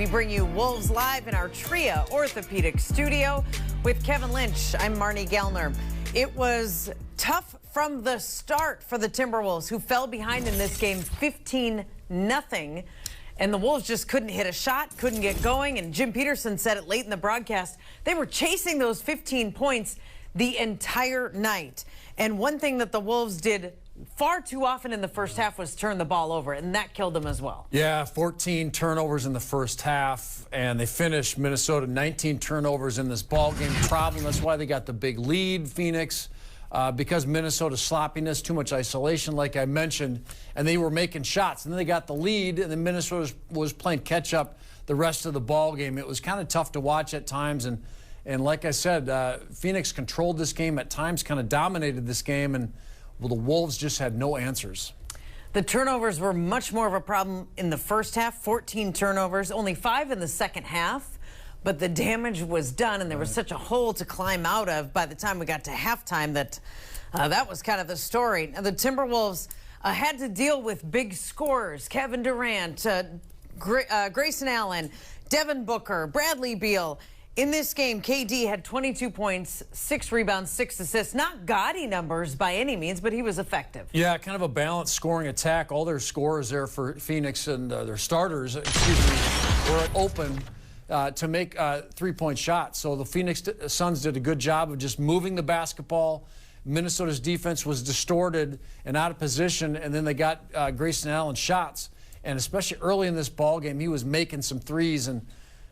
We bring you Wolves Live in our Tria Orthopedic studio with Kevin Lynch. I'm Marnie Gellner. It was tough from the start for the Timberwolves, who fell behind in this game 15-0. And the Wolves just couldn't hit a shot, couldn't get going. And Jim Peterson said it late in the broadcast. They were chasing those 15 points the entire night. And one thing that the Wolves did far too often in the first half was turn the ball over, and that killed them as well. Yeah, 14 turnovers in the first half, and they finished Minnesota 19 turnovers in this ball game. Problem, that's why they got the big lead, Phoenix, because Minnesota's sloppiness, too much isolation, like I mentioned, and they were making shots. And then they got the lead, and then Minnesota was playing catch-up the rest of the ball game. It was kind of tough to watch at times, and like I said, Phoenix controlled this game at times, kind of dominated this game, and well, the Wolves just had no answers. The turnovers were much more of a problem in the first half, 14 turnovers, only 5 in the second half. But the damage was done, and there was such a hole to climb out of by the time we got to halftime that that was kind of the story. Now, the Timberwolves had to deal with big scorers. Kevin Durant, Grayson Allen, Devin Booker, Bradley Beal. In this game, KD had 22 points, 6 rebounds, 6 assists. Not gaudy numbers by any means, but he was effective. Yeah, kind of a balanced scoring attack. All their scorers there for Phoenix and their starters, were open to make three-point shots. So the Phoenix Suns did a good job of just moving the basketball. Minnesota's defense was distorted and out of position, and then they got Grayson Allen shots. And especially early in this ball game, he was making some threes, and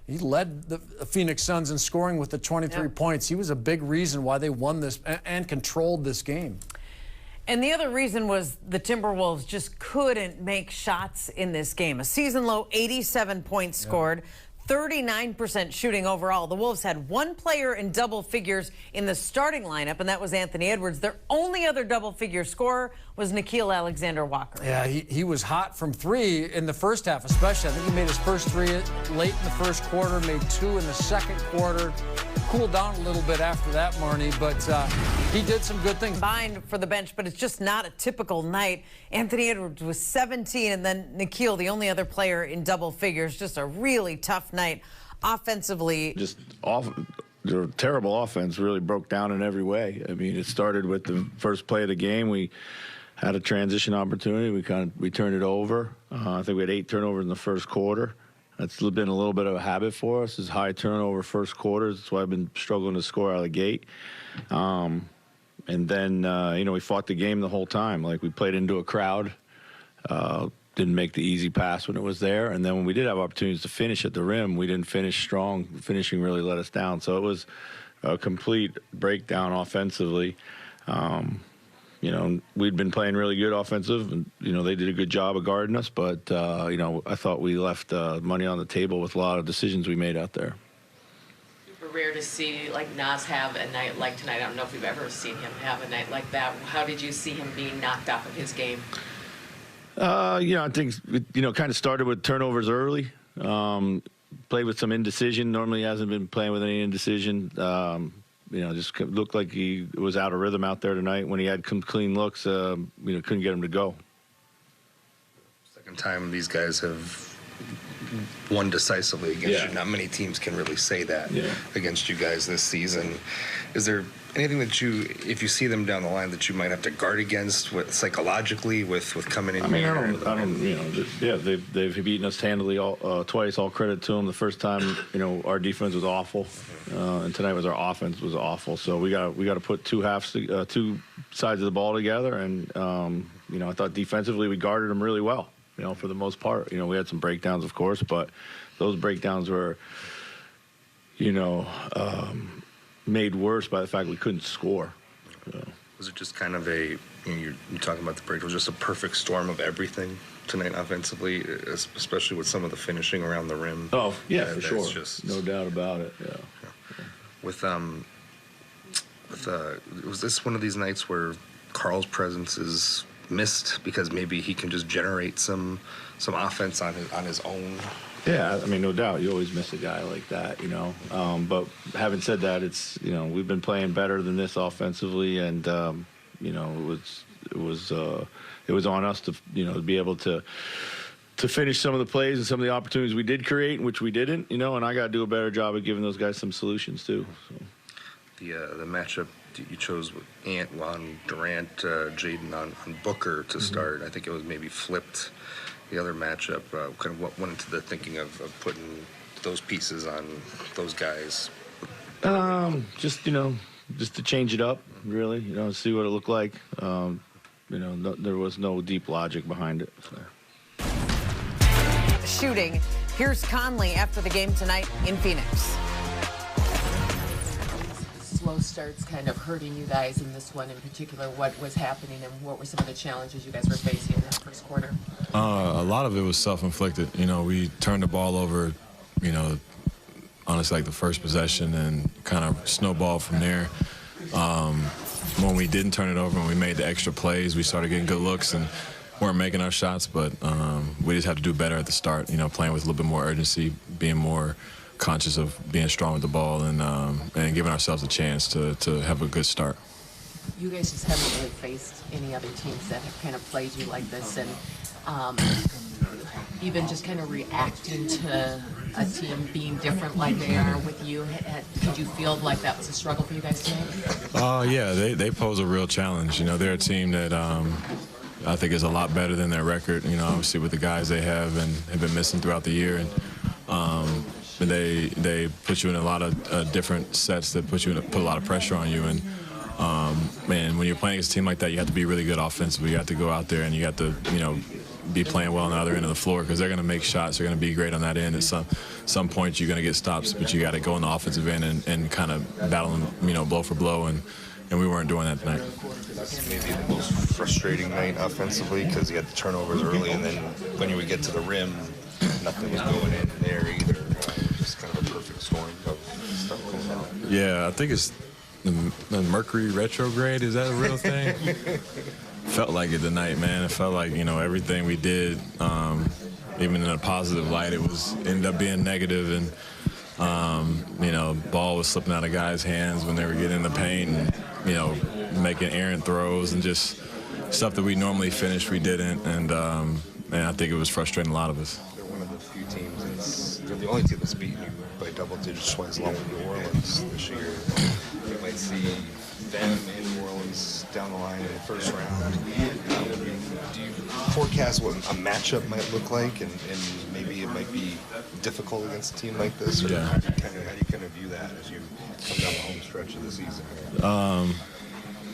he led the Phoenix Suns in scoring with the 23 points. He was a big reason why they won this and controlled this game. And the other reason was the Timberwolves just couldn't make shots in this game. A season-low 87 points scored. 39% shooting overall. The Wolves had one player in double figures in the starting lineup, and that was Anthony Edwards. Their only other double-figure scorer was Nickeil Alexander-Walker. Yeah, he was hot from three in the first half, especially. I think he made his first three late in the first quarter, made 2 in the second quarter. Cooled down a little bit after that, Marnie, but he did some good things. Combined for the bench, but it's just not a typical night. Anthony Edwards was 17, and then Nickeil, the only other player in double figures. Just a really tough night offensively. Just their terrible offense really broke down in every way. I mean, it started with the first play of the game. We had a transition opportunity. We turned it over. I think we had 8 turnovers in the first quarter. That's been a little bit of a habit for us, is high turnover first quarters. That's why I've been struggling to score out of the gate. And then, we fought the game the whole time. Like, we played into a crowd, didn't make the easy pass when it was there. And then when we did have opportunities to finish at the rim, we didn't finish strong. Finishing really let us down. So it was a complete breakdown offensively. We'd been playing really good offensive, and, they did a good job of guarding us. But, I thought we left money on the table with a lot of decisions we made out there. Super rare to see, Nas have a night like tonight. I don't know if we've ever seen him have a night like that. How did you see him being knocked off of his game? I think, kind of started with turnovers early. Played with some indecision. Normally hasn't been playing with any indecision. Just looked like he was out of rhythm out there tonight. When he had some clean looks, couldn't get him to go. Second time these guys have won decisively against you. Not many teams can really say that against you guys this season. Is there anything that if you see them down the line, that you might have to guard against psychologically with coming in? They've beaten us handily twice. All credit to them. The first time, our defense was awful, and tonight our offense was awful. So we got to put two sides of the ball together. And I thought defensively we guarded them really well. For the most part, we had some breakdowns, of course, but those breakdowns were, made worse by the fact we couldn't score. Was it just kind of you're talking about the break, it was just a perfect storm of everything tonight offensively, especially with some of the finishing around the rim? Oh, yeah, for sure. No doubt about it, yeah. Was this one of these nights where Carl's presence is missed because maybe he can just generate some offense on his own? Yeah, no doubt. You always miss a guy like that, But having said that, it's we've been playing better than this offensively, and it was on us to be able to to finish some of the plays and some of the opportunities we did create, which we didn't, and I got to do a better job of giving those guys some solutions too. So. The matchup you chose with Ant on Durant, Jaden on Booker to start. I think it was maybe flipped the other matchup. Kind of what went into the thinking of putting those pieces on those guys? Just to change it up, really. See what it looked like. There was no deep logic behind it. So. Shooting. Here's Conley after the game tonight in Phoenix. Slow starts kind of hurting you guys in this one in particular. What was happening and what were some of the challenges you guys were facing in that first quarter? A lot of it was self-inflicted. We turned the ball over, honestly, like the first possession and kind of snowballed from there. When we didn't turn it over and we made the extra plays, we started getting good looks and weren't making our shots, but we just had to do better at the start, playing with a little bit more urgency, being more conscious of being strong with the ball and giving ourselves a chance to have a good start. You guys just haven't really faced any other teams that have kind of played you like this, and even just kind of reacting to a team being different like they are with you. Did you feel like that was a struggle for you guys tonight? Yeah, they pose a real challenge. They're a team that I think is a lot better than their record, obviously with the guys they have and have been missing throughout the year. And they put you in a lot of different sets that put a lot of pressure on you. And when you're playing against a team like that, you have to be really good offensively. You have to go out there and you have to, be playing well on the other end of the floor because they're going to make shots. They're going to be great on that end. At some point, you're going to get stops, but you got to go on the offensive end and kind of battle them, blow for blow. And we weren't doing that tonight. That's maybe the most frustrating night offensively because you had the turnovers early, and then when you would get to the rim, nothing was going in there either. Just kind of a perfect storm of stuff going on. Yeah, I think it's the Mercury retrograde. Is that a real thing? Felt like it tonight, man. It felt like, everything we did, even in a positive light, ended up being negative. And, ball was slipping out of guys' hands when they were getting in the paint and, making errant throws and just stuff that we normally finish, we didn't. And I think it was frustrating a lot of us. They're one of the few teams, they're the only team that's beaten you by double digits twice along with New Orleans this year. You might see them in New Orleans down the line in the first round. Do you forecast what a matchup might look like, and maybe it might be difficult against a team like this? Or Yeah. How do you kind of view that as you come down the home stretch of the season?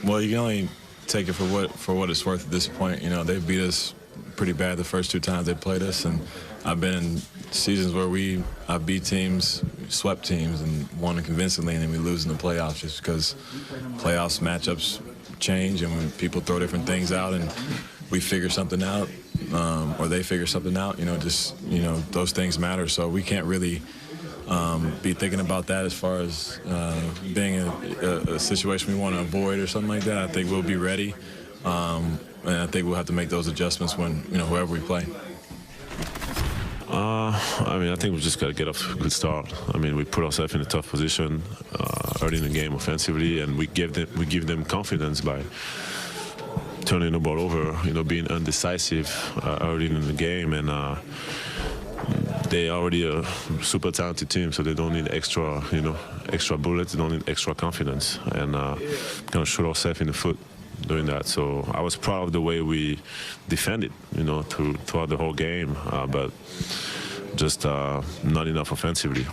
Well, you can only take it for what it's worth at this point. They beat us pretty bad the first two times they played us, and I've been in seasons where I've beat teams, swept teams, and won convincingly, and then we lose in the playoffs just because playoffs matchups change and when people throw different things out and we figure something out or they figure something out, those things matter. So we can't really be thinking about that as far as being a situation we want to avoid or something like that. I think we'll be ready, and I think we'll have to make those adjustments when, whoever we play. I think we just got to get off to a good start. We put ourselves in a tough position early in the game offensively, and we give them confidence by turning the ball over, being undecisive early in the game. And they're already a super talented team, so they don't need extra bullets. They don't need extra confidence, and kind of shoot ourselves in the foot doing that. So I was proud of the way we defended, throughout the whole game, but just not enough offensively.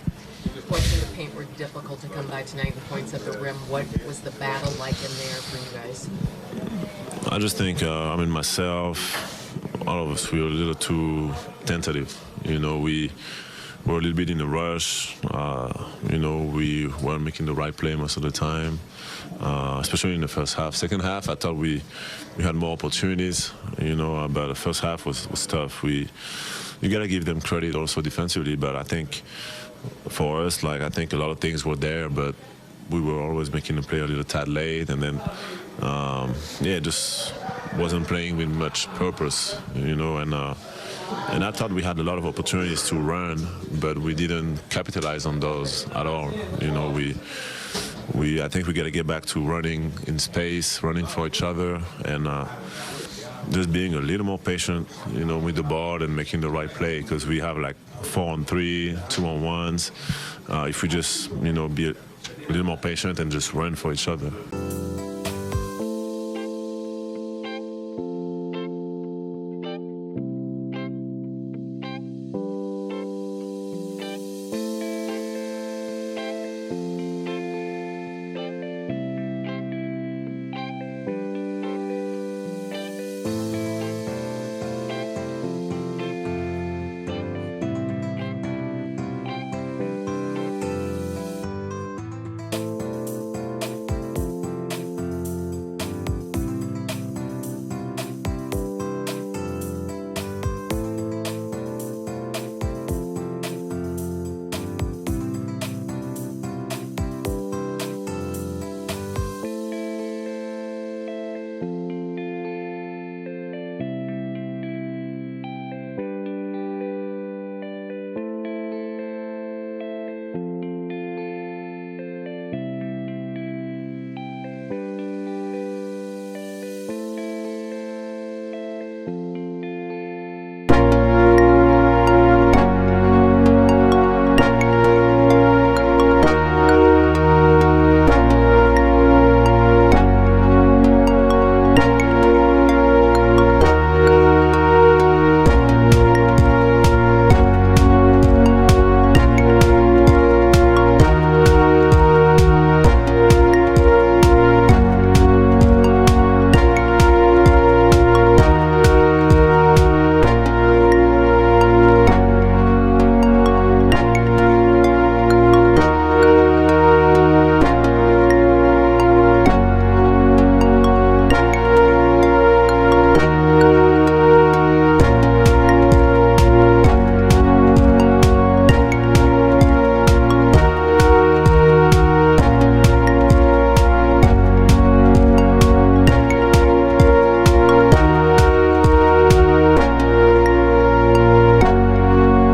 The points in the paint were difficult to come by tonight. The points at the rim. What was the battle like in there for you guys? I just think, myself, all of us, we were a little too tentative. We were a little bit in a rush. We weren't making the right play most of the time, especially in the first half. Second half, I thought we had more opportunities, but the first half was tough. You got to give them credit also defensively, but I think for us, I think a lot of things were there, but we were always making the play a little tad late, and then, just wasn't playing with much purpose, and I thought we had a lot of opportunities to run, but we didn't capitalize on those at all. I think we got to get back to running in space, running for each other, and just being a little more patient, you know, with the ball and making the right play, because we have like 4-on-3, 2-on-1s. If we just, you know, be a little more patient and just run for each other.